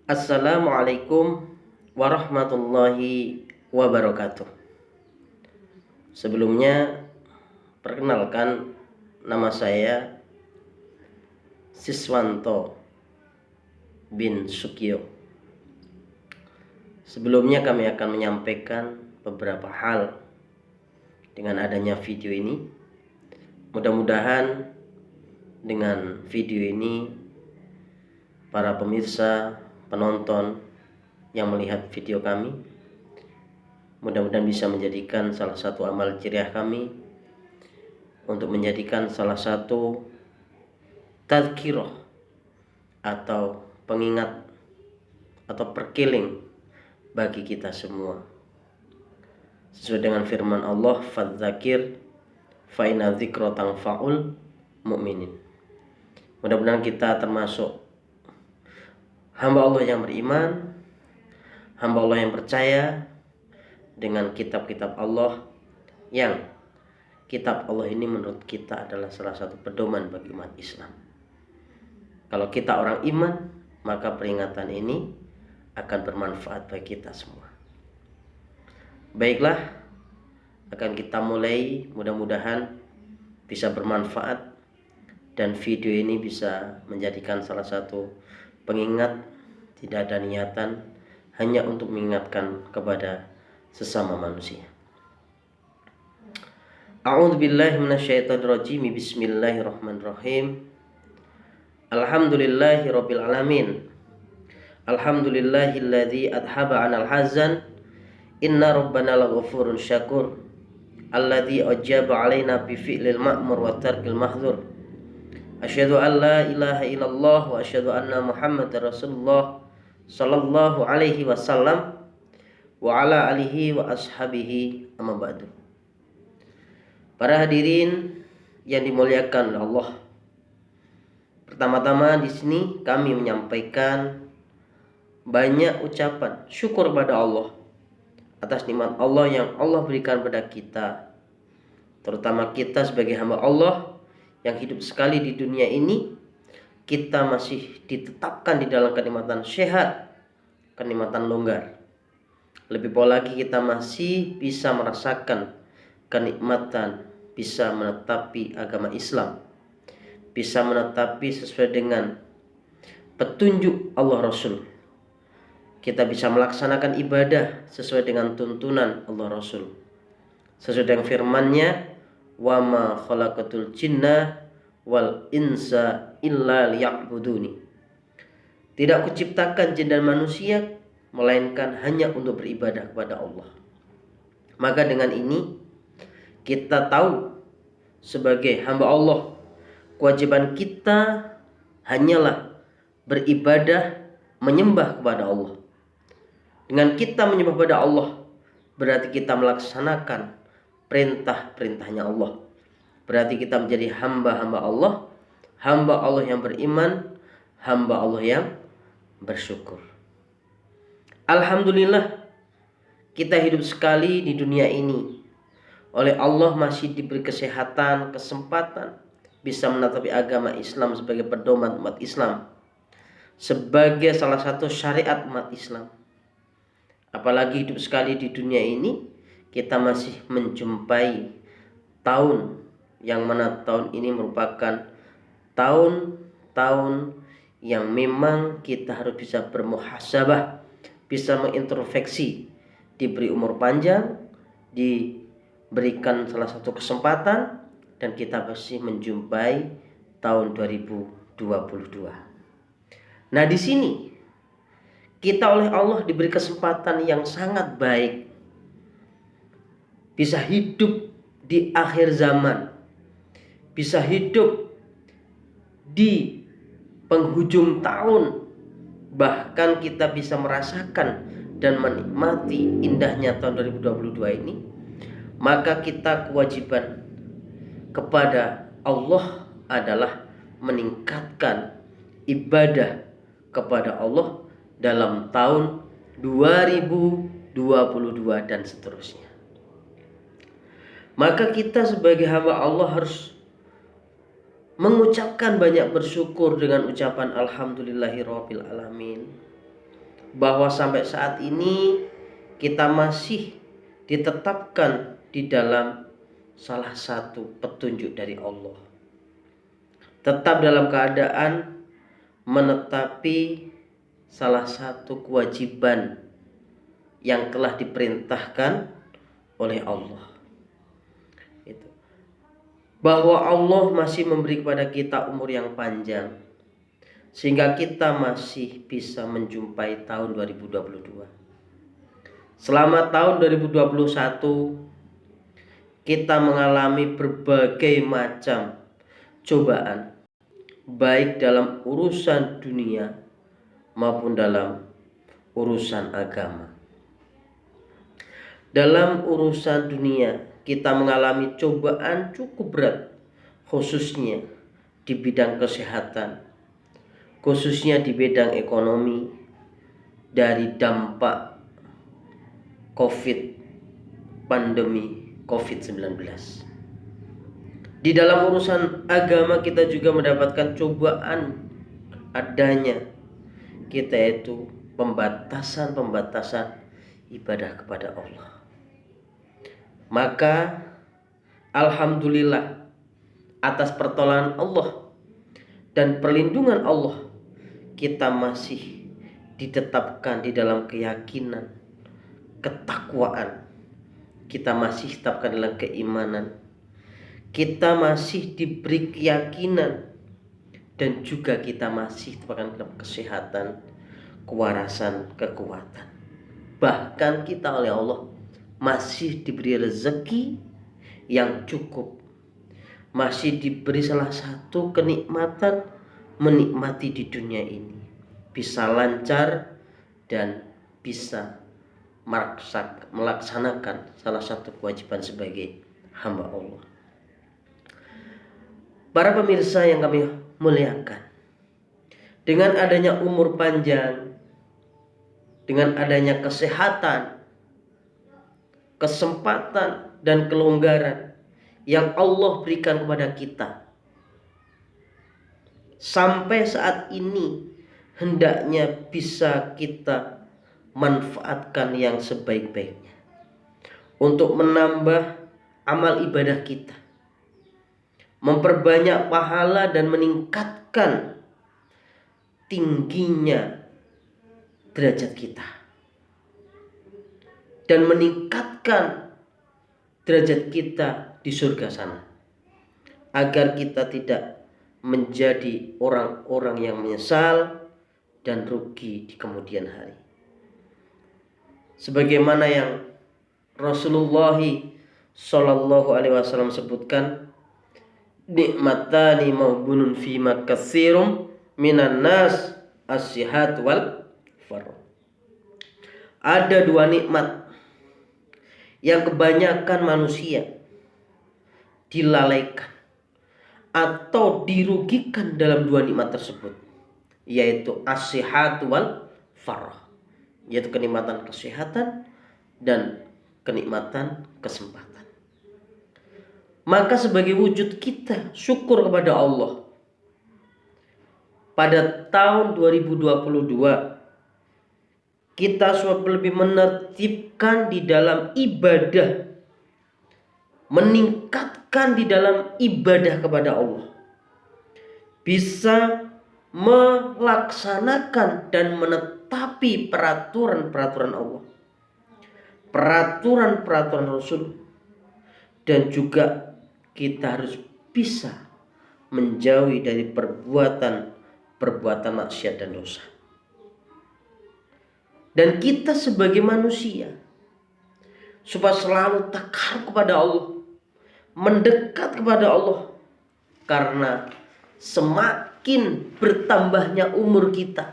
Assalamualaikum warahmatullahi wabarakatuh. Sebelumnya, perkenalkan, nama saya Siswanto bin Sukio. Sebelumnya kami akan menyampaikan beberapa hal dengan adanya video ini. Mudah-mudahan dengan video ini para pemirsa, penonton yang melihat video kami mudah-mudahan bisa menjadikan salah satu amal jariah kami untuk menjadikan salah satu tadzkirah atau pengingat atau perkeling bagi kita semua, sesuai dengan firman Allah, fadzakir fa inna dzikra tanfa'ul mu'minin. Mudah-mudahan kita termasuk hamba Allah yang beriman, hamba Allah yang percaya dengan kitab-kitab Allah, yang kitab Allah ini menurut kita adalah salah satu pedoman bagi umat Islam. Kalau kita orang iman, maka peringatan ini akan bermanfaat bagi kita semua. Baiklah, akan kita mulai, mudah-mudahan bisa bermanfaat dan video ini bisa menjadikan salah satu pengingat. Tidak ada niatan, hanya untuk mengingatkan kepada sesama manusia. A'udzubillahi minasyaitonirrajim. Bismillahirrahmanirrahim. Alhamdulillahirabbil alamin. Alhamdulillahilladzi adhaba 'anal hazan. Inna rabbana laghafurun syakur. Alladzi ajaba 'alaina bi fi'lil ma'mur wa tarkil mahdzur. Asyhadu an la ilaha illallah wa asyhadu anna Muhammadar Rasulullah sallallahu alaihi wasallam wa ala alihi wa ashabihi amma ba'du. Para hadirin yang dimuliakan oleh Allah, pertama-tama di sini kami menyampaikan banyak ucapan syukur pada Allah atas nikmat Allah yang Allah berikan pada kita, terutama kita sebagai hamba Allah yang hidup sekali di dunia ini. Kita masih ditetapkan di dalam kenikmatan sehat, kenikmatan longgar. Lebih pola lagi kita masih bisa merasakan kenikmatan bisa menetapi agama Islam, bisa menetapi sesuai dengan petunjuk Allah Rasul. Kita bisa melaksanakan ibadah sesuai dengan tuntunan Allah Rasul, sesuai dengan firman-Nya, wa ma khalaqatul jinna wal insa illa liya'buduni. Tidak kuciptakan jin dan manusia melainkan hanya untuk beribadah kepada Allah. Maka dengan ini kita tahu sebagai hamba Allah, kewajiban kita hanyalah beribadah, menyembah kepada Allah. Dengan kita menyembah kepada Allah, berarti kita melaksanakan perintah-perintahnya Allah. Berarti kita menjadi hamba-hamba Allah yang beriman, hamba Allah yang bersyukur. Alhamdulillah, kita hidup sekali di dunia ini. Oleh Allah masih diberi kesehatan, kesempatan bisa menetapi agama Islam sebagai pedoman umat Islam, sebagai salah satu syariat umat Islam. Apalagi hidup sekali di dunia ini, kita masih menjumpai tahun yang mana tahun ini merupakan tahun-tahun yang memang kita harus bisa bermuhasabah, bisa mengintrospeksi, diberi umur panjang, diberikan salah satu kesempatan, dan kita masih menjumpai tahun 2022. Nah, di sini kita oleh Allah diberi kesempatan yang sangat baik, bisa hidup di akhir zaman, bisa hidup di penghujung tahun, bahkan kita bisa merasakan dan menikmati indahnya tahun 2022 ini. Maka kita kewajiban kepada Allah adalah meningkatkan ibadah kepada Allah dalam tahun 2022 dan seterusnya. Maka kita sebagai hamba Allah harus mengucapkan banyak bersyukur dengan ucapan alhamdulillahirabbil alamin. bahwa sampai saat ini kita masih ditetapkan di dalam salah satu petunjuk dari Allah. Tetap dalam keadaan menetapi salah satu kewajiban yang telah diperintahkan oleh Allah. Itu. Bahwa Allah masih memberi kepada kita umur yang panjang, sehingga kita masih bisa menjumpai tahun 2022. Selama tahun 2021 kita mengalami berbagai macam cobaan, baik dalam urusan dunia maupun dalam urusan agama. Dalam urusan dunia kita mengalami cobaan cukup berat, khususnya di bidang kesehatan, khususnya di bidang ekonomi, dari dampak pandemi COVID-19. Di dalam urusan agama kita juga mendapatkan cobaan adanya kita itu pembatasan ibadah kepada Allah. Maka alhamdulillah atas pertolongan Allah dan perlindungan Allah, kita masih ditetapkan di dalam keyakinan, ketakwaan. Kita masih ditetapkan dalam keimanan. Kita masih diberi keyakinan, dan juga kita masih ditetapkan dalam kesehatan, kewarasan, kekuatan. Bahkan kita oleh Allah masih diberi rezeki yang cukup, masih diberi salah satu kenikmatan menikmati di dunia ini, bisa lancar dan bisa melaksanakan salah satu kewajiban sebagai hamba Allah. Para pemirsa yang kami muliakan, dengan adanya umur panjang, dengan adanya kesehatan, kesempatan dan kelonggaran yang Allah berikan kepada kita, sampai saat ini hendaknya bisa kita manfaatkan yang sebaik-baiknya untuk menambah amal ibadah kita, memperbanyak pahala dan meningkatkan tingginya derajat kita, dan meningkatkan derajat kita di surga sana, agar kita tidak menjadi orang-orang yang menyesal dan rugi di kemudian hari. Sebagaimana yang Rasulullah Shallallahu Alaihi Wasallam sebutkan, nikmatani maghbunun fima katsirum minan nas as-sihat wal farah. Ada dua nikmat yang kebanyakan manusia dilalaikan atau dirugikan dalam dua nikmat tersebut, yaitu as-sihat wal farah, yaitu kenikmatan kesehatan dan kenikmatan kesempatan. Maka sebagai wujud kita syukur kepada Allah, pada tahun 2022 kita lebih menertibkan di dalam ibadah, meningkatkan di dalam ibadah kepada Allah, bisa melaksanakan dan menetapi peraturan-peraturan Allah, peraturan-peraturan Rasul, dan juga kita harus bisa menjauhi dari perbuatan maksiat dan dosa. Dan kita sebagai manusia supaya selalu takar kepada Allah, mendekat kepada Allah, karena semakin bertambahnya umur kita,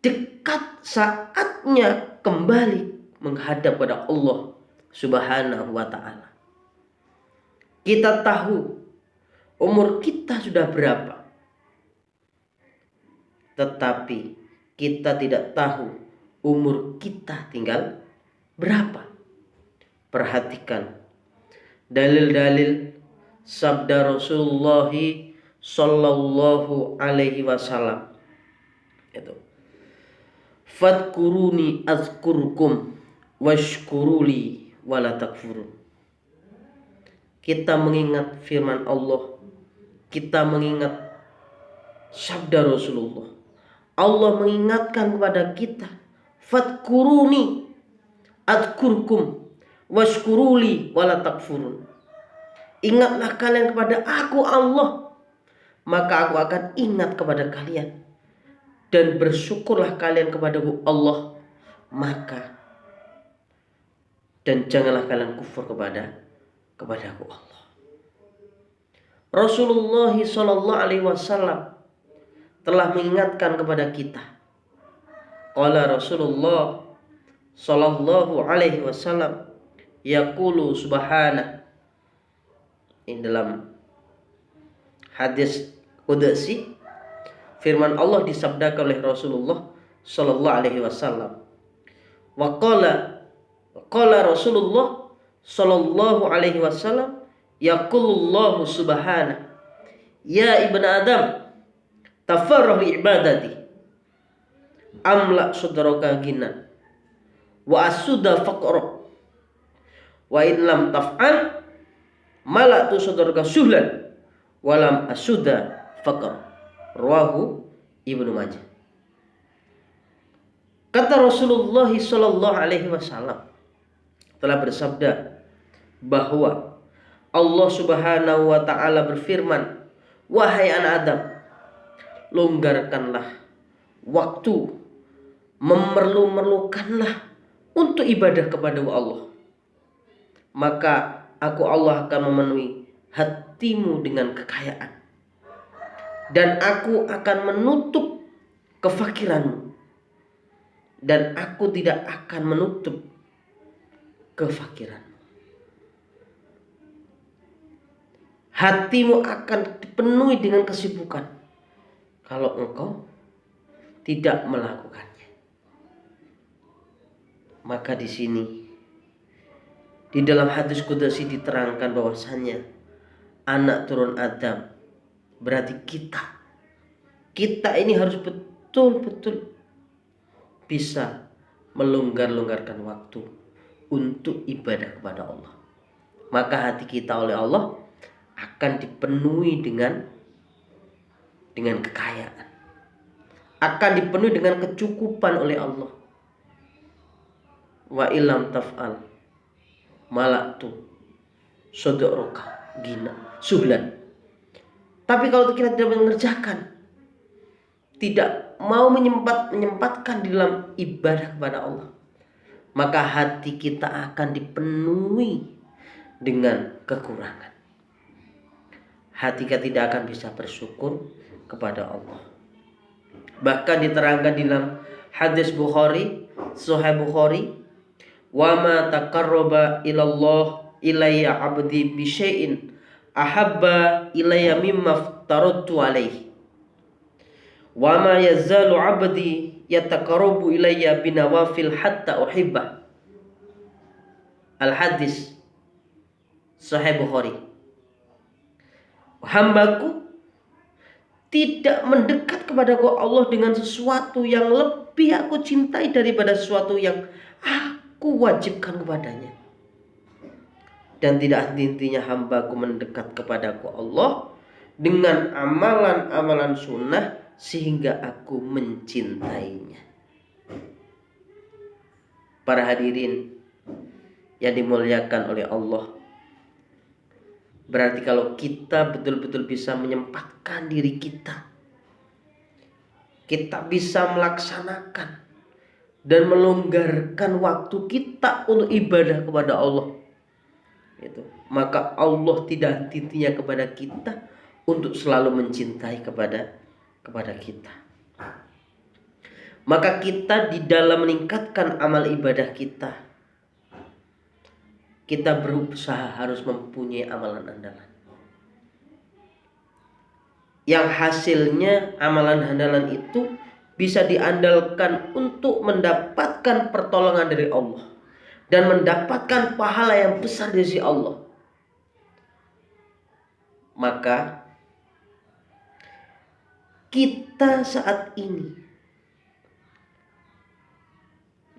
dekat saatnya kembali menghadap kepada Allah Subhanahu wa ta'ala. Kita tahu umur kita sudah berapa, tetapi kita tidak tahu umur kita tinggal berapa. Perhatikan dalil-dalil sabda Rasulullah Sallallahu Alaihi Wasallam Itu. Fadkuruni azkurkum washkuruli wala takfurun. Kita mengingat firman Allah, kita mengingat sabda Rasulullah. Allah mengingatkan kepada kita, fadkuruni azkurkum washkuruli wala takfurun. Ingatlah kalian kepada aku Allah, maka aku akan ingat kepada kalian, dan bersyukurlah kalian kepada Allah, maka dan janganlah kalian kufur kepada aku Allah. Rasulullah sallallahu alaihi wasallam telah mengingatkan kepada kita. Qala Rasulullah sallallahu alaihi wasallam yaqulu subhanahu. Ini dalam hadis qudsi, firman Allah disabdakan oleh Rasulullah sallallahu alaihi wasallam. Wa qala Rasulullah sallallahu alaihi wasallam yaqulullahu subhanahu ya ibnu adam tafarrah li ibadati amla sudraka gina wa asuda faqra wa in lam taf'al malatu sudraka suhlan wa lam asuda faqra. Rawahu Ibnu Majah. Kata Rasulullah sallallahu alaihi wasallam telah bersabda bahwa Allah Subhanahu wa taala berfirman, wahai anak Adam, longgarkanlah waktu, memerlukanlah untuk ibadah kepada Allah, maka aku Allah akan memenuhi hatimu dengan kekayaan, dan aku akan menutup kefakiranmu, dan aku tidak akan menutup kefakiran. Hatimu akan dipenuhi dengan kesibukan kalau engkau tidak melakukannya. Maka di sini di dalam hadis qudsi diterangkan bahwasanya anak turun Adam berarti kita ini harus betul-betul bisa melonggarkan waktu untuk ibadah kepada Allah. Maka hati kita oleh Allah akan dipenuhi dengan kekayaan, akan dipenuhi dengan kecukupan oleh Allah. Wa ilam taf'al malaktu sodoroka gina suhlan. Tapi kalau kita tidak mengerjakan, tidak mau menyempatkan di dalam ibadah kepada Allah, maka hati kita akan dipenuhi dengan kekurangan. Hati kita tidak akan bisa bersyukur kepada Allah. Bahkan diterangkan di dalam hadis Bukhari, Sahih Bukhari, wa ma taqarraba ilallah ilayya 'abdi bi syai'in ahabba ilayya mimma aftaradtu alaihi wa ma yazalu 'abdi yataqarrabu ilayya binawafil hatta uhibbah. Al hadis Sahih Bukhari. Hambaku tidak mendekat kepada Allah dengan sesuatu yang lebih aku cintai daripada sesuatu yang aku wajibkan kepadanya. Dan tidak henti-hentinya hambaku mendekat kepada Allah dengan amalan-amalan sunnah sehingga aku mencintainya. Para hadirin yang dimuliakan oleh Allah, berarti kalau kita betul-betul bisa menyempatkan diri kita bisa melaksanakan dan melonggarkan waktu kita untuk ibadah kepada Allah, maka Allah tidak henti-hentinya kepada kita untuk selalu mencintai kepada kita. Maka kita di dalam meningkatkan amal ibadah kita berusaha harus mempunyai amalan andalan, yang hasilnya amalan andalan itu bisa diandalkan untuk mendapatkan pertolongan dari Allah dan mendapatkan pahala yang besar dari sisi Allah. Maka kita saat ini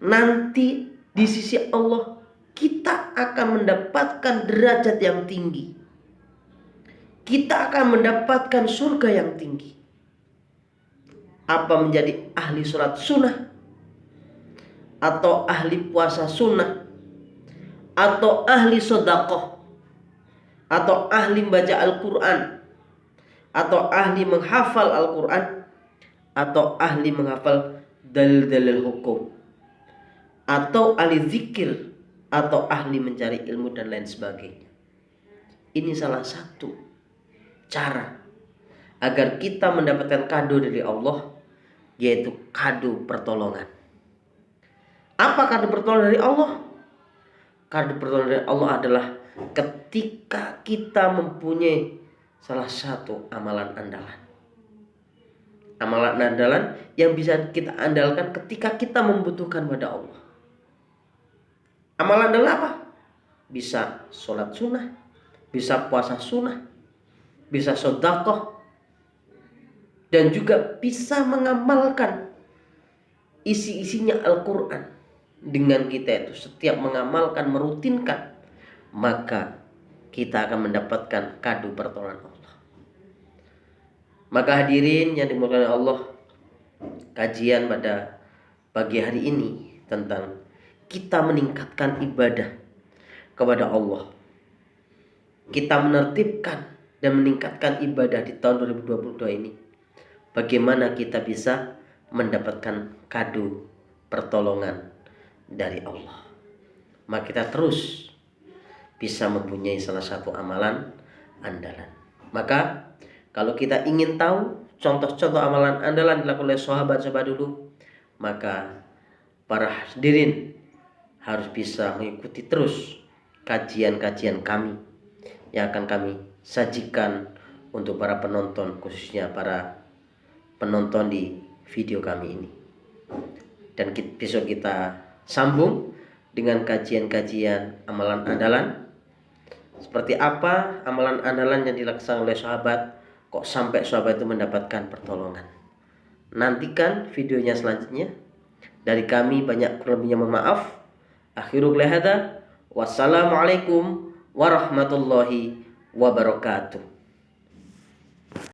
nanti di sisi Allah kita akan mendapatkan derajat yang tinggi. Kita akan mendapatkan surga yang tinggi. Apa menjadi ahli sholat sunnah, atau ahli puasa sunnah, atau ahli sedekah, atau ahli membaca Al-Quran, atau ahli menghafal Al-Quran, atau ahli menghafal dalil-dalil hukum, atau ahli zikir, atau ahli mencari ilmu dan lain sebagainya. Ini salah satu cara agar kita mendapatkan kado dari Allah, yaitu kado pertolongan. Apa kado pertolongan dari Allah? Kado pertolongan dari Allah adalah ketika kita mempunyai salah satu amalan andalan. Amalan andalan yang bisa kita andalkan ketika kita membutuhkan pada Allah. Amalan andalan apa? Bisa sholat sunnah, bisa puasa sunnah, bisa sedekah, dan juga bisa mengamalkan isi-isinya Al-Quran. Dengan kita itu setiap mengamalkan, merutinkan, maka kita akan mendapatkan kado pertolongan Allah. Maka hadirin yang dimuliakan Allah, kajian pada pagi hari ini tentang kita meningkatkan ibadah kepada Allah. Kita menertibkan dan meningkatkan ibadah di tahun 2022 ini. Bagaimana kita bisa mendapatkan kado pertolongan dari Allah. Maka kita terus bisa mempunyai salah satu amalan andalan. Maka kalau kita ingin tahu contoh-contoh amalan andalan dilakukan oleh sahabat-sahabat dulu, maka para hadirin harus bisa mengikuti terus kajian-kajian kami yang akan kami sajikan untuk para penonton, khususnya para penonton di video kami ini. Dan besok kita sambung dengan kajian-kajian amalan andalan. Seperti apa amalan andalan yang dilaksanakan oleh sahabat, kok sampai sahabat itu mendapatkan pertolongan. Nantikan videonya selanjutnya. Dari kami banyak kurang-lebihnya mohon maaf. Akhirul qawli hadza, wassalamualaikum warahmatullahi wabarakatuh.